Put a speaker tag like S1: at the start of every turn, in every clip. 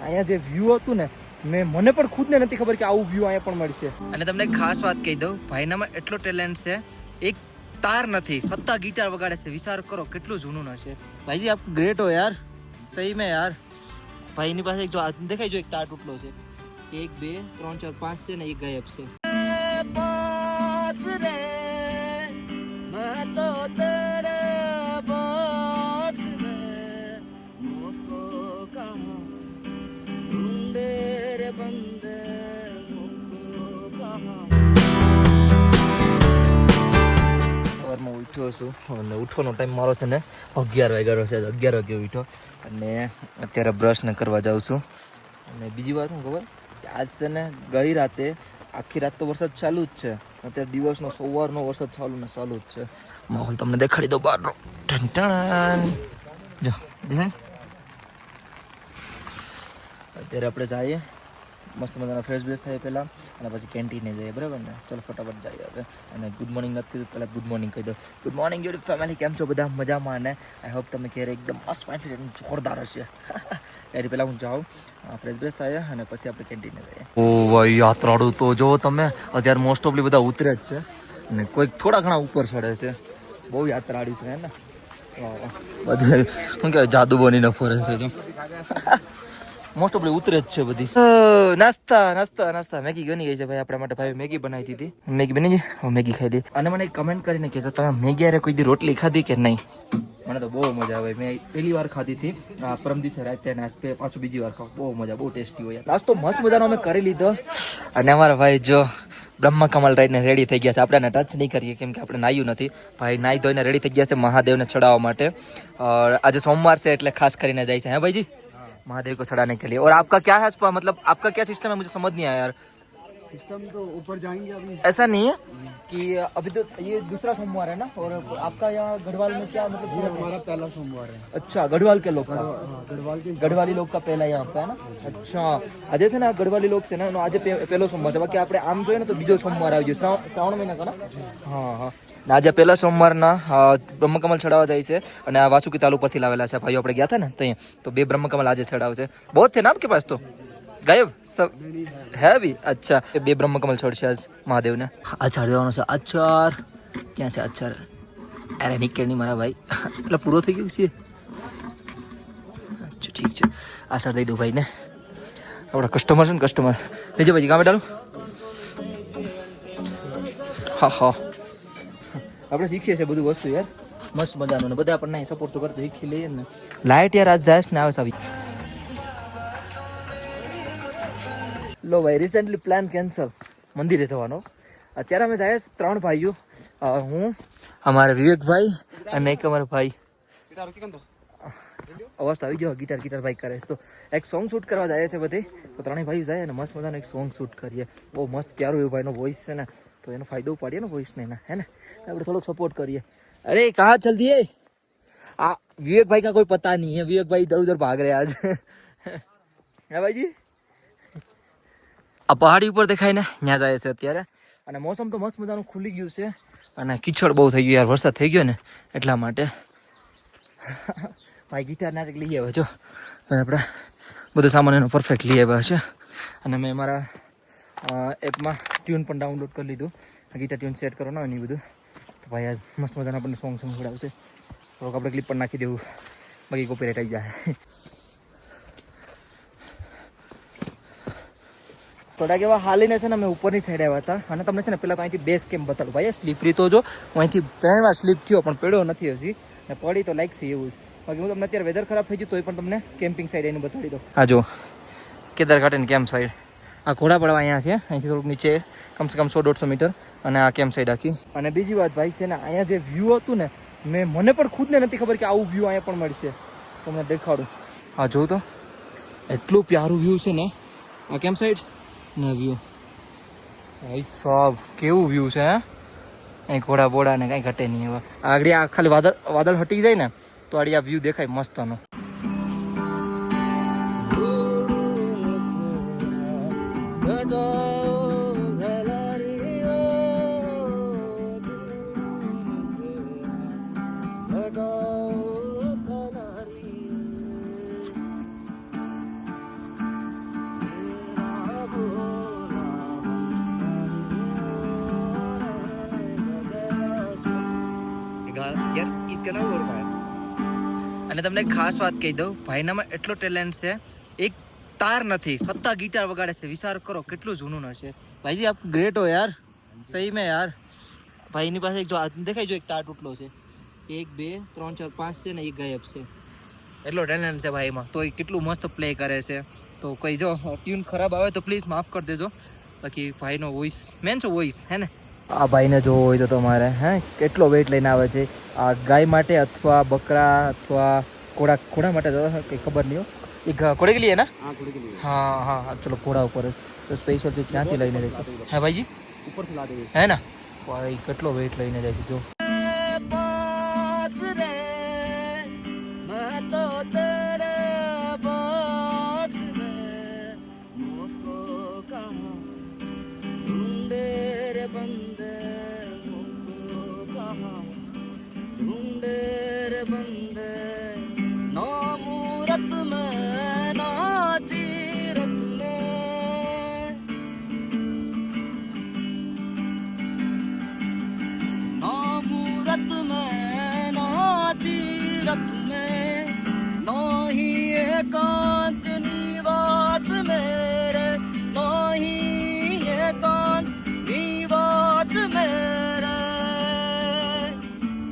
S1: અહીંયા જે વ્યૂ હતું ને મને પણ ખુદને નથી ખબર કે આવું વ્યૂ અહીંયા પણ મળશે. અને તમને ખાસ વાત કહી દઉં, ભાઈનામાં એટલો ટેલેન્ટ છે, એક તાર નથી, સત્તા ગિટાર વગાડે છે. વિચાર કરો કેટલું જૂનું હશે. ભાઈજી આપ ગ્રેટ હો યાર, સહી में યાર. ભાઈની પાસે એક જો દેખાય, જો એક તાર તૂટલો છે. 1 2 3 4 5 છે ને એ ગાયબ છે. સવારમાં ઉઠ્યો છું અને ઉઠવાનો ટાઈમ મારો છે ને 11 વાગ્યાનો છે. 11 વાગે ઉઠ્યો અને અત્યારે બ્રશ ને કરવા જાઉં છું. અને બીજી વાત શું ખબર, આજ છે ને ગઈ રાતે આખી રાત તો વરસાદ ચાલુ જ છે. અત્યારે દિવસનો સવારનો વરસાદ ચાલુ જ છે. માહોલ તમને દેખાડી દો બહારનો. જો દેખાય. અત્યારે આપણે જઈએ મસ્ત મજાના ફ્રેશ બ્રેશ થાય પહેલાં, અને પછી કેન્ટીને જઈએ, બરાબર ને? ચલો ફટાફટ જઈએ હવે. અને ગુડ મોર્નિંગ નથી કીધું, પહેલાં ગુડ મોર્નિંગ કહી દો. ગુડ મોર્નિંગ યુટ્યુબ ફેમિલી, કેમ છો બધા? મજામાં ને? આઈ હોપ તમે ક્યારે એકદમ મસ્ત ફાઇન જોરદાર હશે. એની પહેલાં હું જાઉં, ફ્રેશ બ્રેશ થાય અને પછી આપણે કેન્ટીને જઈએ. ઓ ભાઈ યાત્રાળુ તો જો તમે, અત્યારે મોસ્ટ ઓફલી બધા ઉતરે જ છે અને કોઈક થોડા ઘણા ઉપર ચડે છે. બહુ યાત્રાળુ છે ને, બધું શું કહેવાય, જાદુ બનીને ફરે છે. જો મોસ્ટ ઓફલી ઉતરે જ છે બધી. નાસ્તા મેગી બની ગઈ છે ભાઈ આપણા માટે. ભાઈ મેગી બનાવી દીધી, મેગી બની ગઈ, હું મેગી ખાઈ દી. અને મને કમેન્ટ કરીને કહેજો તમે મેગી અરે કોઈ દી રોટલી ખાધી કે નહીં. મને તો બહુ મજા આવે. મેં પહેલી વાર ખાધી હતી પરમ દિવસે રાતે, અને પાછું બીજી વાર ખાવ. બહુ મજા, બહુ ટેસ્ટી હોય. નાસ્તો મસ્ત મજાનો અમે કરી લીધો. અને અમારા ભાઈ જો બ્રહ્મા કમલ રાઈડને રેડી થઈ ગયા છે. આપણે ટચ નહીં કરીએ કેમ કે આપણે નાહ્યું નથી. ભાઈ નાહી ધોઈને રેડી થઈ ગયા છે મહાદેવને ચડાવવા માટે. આજે સોમવાર છે એટલે ખાસ કરીને જાય છે. હે ભાઈજી, महादेव को चढ़ाने के लिए. और आपका क्या है, मतलब आपका क्या सिस्टम है? मुझे समझ नहीं आया यार.
S2: सिस्टम तो ऊपर जाएंगे अभी.
S1: ऐसा नहीं है कि अभी तो ये दूसरा सोमवार है ना, और आपका यहाँ गढ़वाल में क्या मतलब?
S2: ये हमारा पहला सोमवार है.
S1: अच्छा, गढ़वाल के लोग का,
S2: गढ़वाल
S1: लोग का पहला यहाँ पे है ना. अच्छा, આજે છે ને ગઢવાલી લોક છે ને એનો આજે પહેલો સોમવાર છે. બાકી આપણે આમ જોઈએ ને તો બીજો સોમવાર આવી ગયો, શ્રાવણ મહિના કા ના. હા. આજે પહેલા સોમવારના બ્રહ્મકમલ ચડાવવા જાય છે. અને આ વાસુકી તાલુ પરથી લાવેલા છે ભાઈઓ. આપણે ગયા હતા ને ત્યાં, તો 2 બ્રહ્મકમલ આજે ચડાવશે. બહુ થે ના આપકે પાસ તો ગાયબ સબ હે ભી. અચ્છા, 2 બ્રહ્મકમલ છોડશે આજ મહાદેવને. આચાર દેવાનો છે. આચાર ક્યાં છે? આચાર અરે નીકળ નહીં મારા ભાઈ, એટલે પૂરો થઈ ગયો છે. અચ્છા ઠીક છે, આચાર દઈ દઉં ભાઈને. આપણા કસ્ટમર છે ને, કસ્ટમર લેજે ભાઈ. ગામે ડાલું. હા આપણે શીખીએ છીએ બધું વસ્તુ યાર, મસ્ત મજાનું. ને બધા આપણને સપોર્ટ તો કરતો શીખી લઈએ ને. લાઇટ યાર આજ જાય ને આવે આવી. લો ભાઈ, રિસેન્ટલી પ્લાન કેન્સલ મંદિરે જવાનો. અત્યારે અમે જાય 3 ભાઈઓ, હું, અમારા વિવેકભાઈ અને એક અમારો ભાઈ. અવાજ તો આવી ગયો. ગિટાર ભાઈ કરે છે. તો એક સોંગ શૂટ કરવા જાય છે બધે. તો 3 ભાઈઓ જાય અને મસ્ત મજાનો એક સોંગ શૂટ કરીએ. બહુ મસ્ત પ્યારું એવું ભાઈનો વોઇસ છે ને, તો એનો ફાયદો ઉપાડીએ ને વોઇસને એના, હે ને? આપણે થોડોક સપોર્ટ કરીએ. અરે કहाँ चल दिए? विवेक भाई का कोई पता नहीं है. विवेक भाई इधर उधर भाग रहे आज. હે ભાઈજી, આ પહાડી ઉપર દેખાય ને, ત્યાં જાય છે અત્યારે. અને મોસમ તો મસ્ત મજાનું ખુલી ગયું છે. અને કીચડ બહુ થઈ ગયું યાર, વરસાદ થઈ ગયો ને એટલા માટે. ભાઈ ગિટાર ના લઈ આવ્યો છો. આપણે બધું સામાન એનો પરફેક્ટ લઈ આવ્યા છે. અને મેં મારા એપમાં ટ્યુન પણ ડાઉનલોડ કરી લીધું. ગીટાર ટ્યુન સેટ કરવાનો હોય ને બધું. તો ભાઈ આજ મસ્ત મજાના આપણને સોંગ સંભળાવશે. થોડોક આપણે ક્લિપ પણ નાખી દેવું, બાકી કોપીરાઇટ આવી જાય. થોડાક એવા હાલીને છે ને અમે ઉપરની સાઈડ આવ્યા હતા. અને તમને છે ને પહેલાં તો અહીંથી બેઝ કેમ્પ બતાડું. ભાઈ સ્લીપરી તો જો હું અહીંથી 3 વાર સ્લીપ થયો પણ પડ્યો નથી હજી. ને પડી તો લાઈક છે એવું જ. બાકી હું તમને અત્યારે વેધર ખરાબ થઈ ગયું તોય પણ તમને કેમ્પિંગ સાઈડ એને બતાડી દઉં. હા જો કેદારઘાટ કેમ્પ સાઈડ. આ ઘોડા પડવા અહીંયા છે, અહીંથી થોડુંક નીચે કમસે કમ 100-150 મીટર. અને આ કેમ્પ સાઈડ આખી. અને બીજી વાત ભાઈ છે ને, અહીંયા જે વ્યૂ હતું ને, મને પણ ખુદને નથી ખબર કે આવું વ્યૂ અહીંયા પણ મળશે. તમને દેખાડું. હા જોઉં તો એટલું પ્યારું વ્યૂ છે ને આ કેમ્પ સાઈડ ને વ્યૂ. ભાઈ સાહેબ કેવું વ્યૂ છે. અહીં ઘોડા બોડા ને કાંઈ ઘટે નહીં. હવે આગળ આ ખાલી વાદળ હટી જાય ને તો આડી આ વ્યૂ દેખાય મસ્તનો. यार इसका ना और भाई અને તમને એક ખાસ વાત કહી દઉં, ભાઈનામાં એટલો ટેલેન્ટ છે, એક તાર નથી, સત્તા ગિટાર વગાડે છે. વિચાર કરો કેટલું જૂનું હશે. ભાઈજી આપ ગ્રેટ હો યાર, સહી में યાર. ભાઈની પાસે એક જો દેખાય જો એક તાર તૂટલો છે, 1 2 3 4 5 છે ને એક ગાયબ છે. એટલો ટેલેન્ટ છે ભાઈમાં, તો એ કેટલું મસ્ત પ્લે કરે છે. તો કોઈ જો ટ્યુન ખરાબ આવે તો પ્લીઝ માફ કરી દેજો. બાકી ભાઈનો વોઇસ મેન છે, વોઇસ હે ને. આ ભાઈને જોવો હોય તો તમારે હે કેટલો વેઇટ લઈને આવે છે. આ ગાય માટે અથવા બકરા અથવા ઘોડા માટે તો કંઈ ખબર નહીં હો. એક ઘોડે કે લીએ ના?
S2: हाँ थोड़ी के लिए
S1: હા હા હા, ચલો ઘોડા ઉપર તો સ્પેશિયલ જો ક્યાંથી લઈને જાય છે હે ભાઈજી,
S2: ऊपर से ला देंगे.
S1: હે ને. ભાઈ કેટલો વેઇટ લઈને જાય છે જો.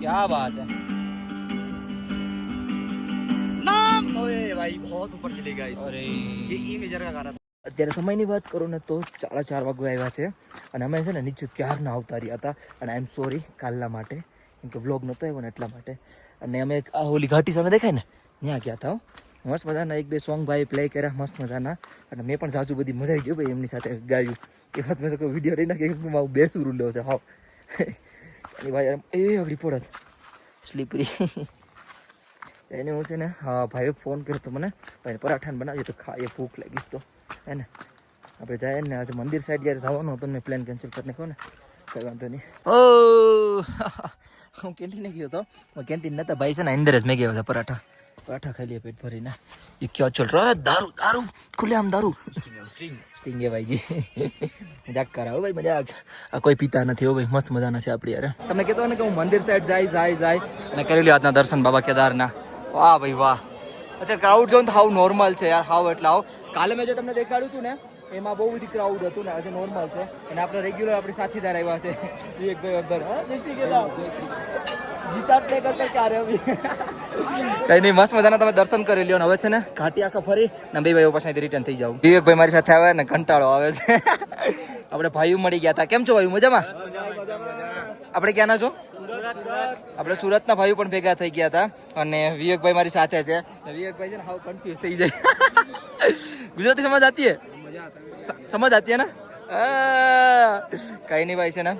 S1: क्या बात है.
S2: ओए भाई बहुत ऊपर चलेगा इस.
S1: अरे
S2: ये ई मेजर का गाना था.
S1: અત્યારે સમયની વાત કરું ને તો 4:30 વાગે આવ્યા છે અને અમે છે ને નીચે ક્યારના આવતા રહ્યા હતા. અને આઈ એમ સોરી કાલના માટે, કેમ કે વ્લોગ નહોતો આવ્યો ને એટલા માટે. અને અમે આ ઓલી ઘાટી સામે દેખાય ને ત્યાં ગયા હતા. મસ્ત મજાના 1-2 સોંગ ભાઈ પ્લે કર્યા મસ્ત મજાના. અને મેં પણ જાજુ બધી મજા આવી ગઈ ભાઈ એમની સાથે ગાયું. એ વાત મેં કોઈ વિડીયો નહીં નાખી, મારું બેસું લ્યો છે હાવ. એની ભાઈ એ અઘડી પડત સ્લીપરી. એને હું છે ને હા ભાઈએ ફોન કર્યો તો મને, ભાઈ પરાઠાને બનાવીએ તો ખાઈએ, ભૂખ લાગીશ તો હે ને. આપણે જાય ને આજે મંદિર સાઈડ જ્યારે જવાનું હતું મેં પ્લાન કેન્સલ કરી નાખ્યો ને, કંઈ વાંધો નહીં. ઓ હું કેન્ટીને ગયો હતો, કેન્ટીન નતા ભાઈ છે ને અંદર જ મેં ગયો હતો પરાઠા ખાઈ લઈએ પેટ ભરીને. ये क्या चल रहा है? दारू दारू खुलेआम दारू. સ્ટિંગ है ભાઈજી, મજાક કરાવો ભાઈ મજાક. આ કોઈ પીતા નથી હો ભાઈ, મસ્ત મજાના છે આપણી યાર. તમને કહેતો ને કે હું મંદિર સાઈડ જાય અને કરી લ્યો આજના દર્શન બાબા કેદારના. વાહ ભાઈ વાહ. અત્યારે ક્રાઉડ જોઈને તો હાવ નોર્મલ છે યાર, હાવ એટલે હાવ. કાલે મેં જે તમને દેખાડ્યું હતું ને એમાં બહુ બધી ક્રાઉડ હતું ને આજે નોર્મલ છે. અને આપણે રેગ્યુલર આપણી સાથીદાર આવ્યા છે એક ભાઈ અંદર. હા જય શ્રી કૃષ્ણ. ગીતા પ્લે કરતા ક્યારે આવી. કઈ નહીં, મસ્ત મજાના તમે દર્શન કરી લ્યો. હવે છે ને ઘાટી આખા ફરી ને બે ભાઈઓ પાસેથી રિટર્ન થઈ જાવ. વિવેકભાઈ મારી સાથે આવે ને કંટાળો આવે છે. આપણે ભાઈઓ મળી ગયા હતા. કેમ છો ભાઈ, મજામાં? આપણે ક્યાંના છો? આપણે સુરતના ભાઈઓ પણ ભેગા થઈ ગયા હતા. અને વિવેકભાઈ મારી સાથે છે. વિવેકભાઈ છે ને હાવ કન્ફ્યુઝ થઈ જાય. ગુજરાતી સમજ આતી હે? સમજ આતી હે ને? કઈ નહીં ભાઈ છે ને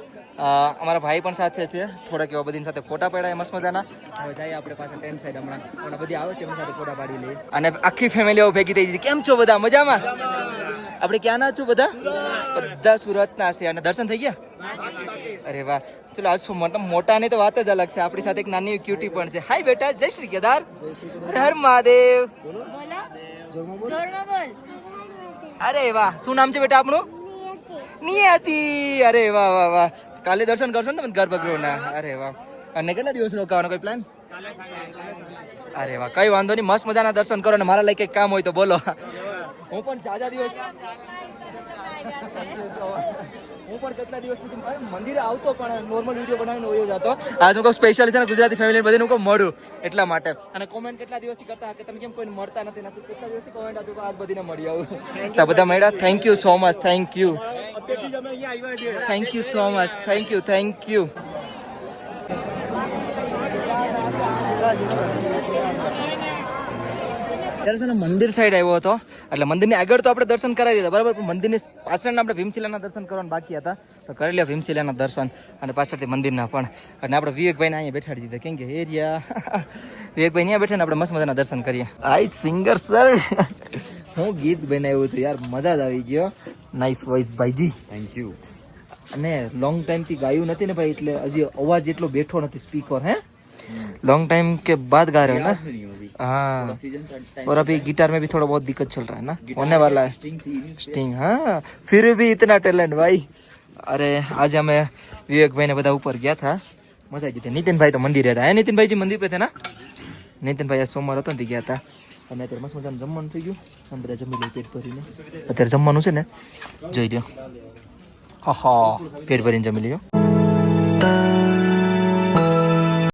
S1: અમારા ભાઈ પણ સાથે છે. થોડાક એવા બધી સાથે ફોટા પાડ્યા મસ્ત મજાના. હવે જઈએ આપણે પાછા ટેન્ટ સાઈડ. હમણાં બધી આવે છે એમની સાથે ફોટા પાડી લઈએ. અને આખી ફેમિલીઓ ભેગી થઈ છે. કેમ છો બધા, મજામાં? આપણે ક્યાંના છો બધા? બધા સુરતના છે. અને દર્શન થઈ ગયા? અરે વાહ. ચલો આજ શું મોટાની તો વાત જ અલગ છે. આપણી સાથે એક નાની ક્યુટી પણ છે. હાય બેટા, જય શ્રી કેદાર. હર મહાદેવ. અરે વાહ, શું નામ છે બેટા આપણું? નિયતિ. અરે વાહ વાહ વાહ. કાલે દર્શન કરશો ને તમે ગર્ભગૃહના? અરે વાહ. અને કેટલા દિવસ રોકાવાનો કોઈ પ્લાન? અરે વાહ, કઈ વાંધો નહીં, મસ્ત મજાના દર્શન કરો. ને મારા લઈ કંઈક કામ હોય તો બોલો. હું પણ જાજા દિવસ કેટલા દિવસ પછી મંદિરે આવતો પણ નોર્મલ વિડીયો બનાવીને વયો જતો. આજ હું કહું સ્પેશિયલ છે ને ગુજરાતી ફેમિલી બધી હું મળું એટલા માટે. અને કોમેન્ટ કેટલા દિવસથી કરતા કે તમે કેમ કોઈને મળતા નથી, કેટલા દિવસથી કોમેન્ટ હતું કે આજ બધીને મળી આવું. તો બધા મળ્યા. Thank you so much. Thank you so much. Thank you. ત્યારે છે ને મંદિર સાઈડ આવ્યો હતો, એટલે મંદિરની આગળ તો આપણે દર્શન કરાવી દીધા બરાબર, પણ મંદિરની પાછળના આપણે ભીમશિલાના દર્શન કરવાના બાકી હતા, તો કરી લ્યો ભીમશિલાના દર્શન અને પાછળથી મંદિરના પણ. અને આપણે વિવેકભાઈને અહીંયા બેઠાડી દીધા, કેમ કે એરિયા વિવેકભાઈ અહીંયા બેઠા ને આપણે મસ્ત મજાના દર્શન કરીએ. આઈ સિંગર સર, હું ગીત બનાવ્યું હતું યાર, મજા જ આવી ગયો. નાઇસ વોઇસ ભાઈજી,
S2: થેન્ક યુ.
S1: અને લોંગ ટાઈમથી ગાયું નથી ને ભાઈ, એટલે હજી અવાજ એટલો બેઠો નથી સ્પીકર. હે लॉन्ग टाइम के बाद गा रहे हो ना? हाँ, और अभी गिटार में भी थोड़ा बहुत दिक्कत चल रहा है ना, होने वाला है स्टिंग. हाँ, फिर भी इतना टैलेंट भाई. अरे आज हमें विवेक भाई ने બધા ઉપર ગયા હતા મજા આવી ગઈ હતી. નીતિનભાઈ તો મંદિરે હતા. હે નીતિનભાઈજી મંદિર પર હતા ને? નીતિનભાઈ આ સોમવાર હતો ને તે ગયા હતા. અને અત્યારે મસ્ત મજાનું જમવાનું થઈ ગયું. આમ બધા જમી લઈએ પેટ ભરીને. અત્યારે જમવાનું છે ને જોઈ લ્યો. હા પેટ ભરીને જમી લ્યો.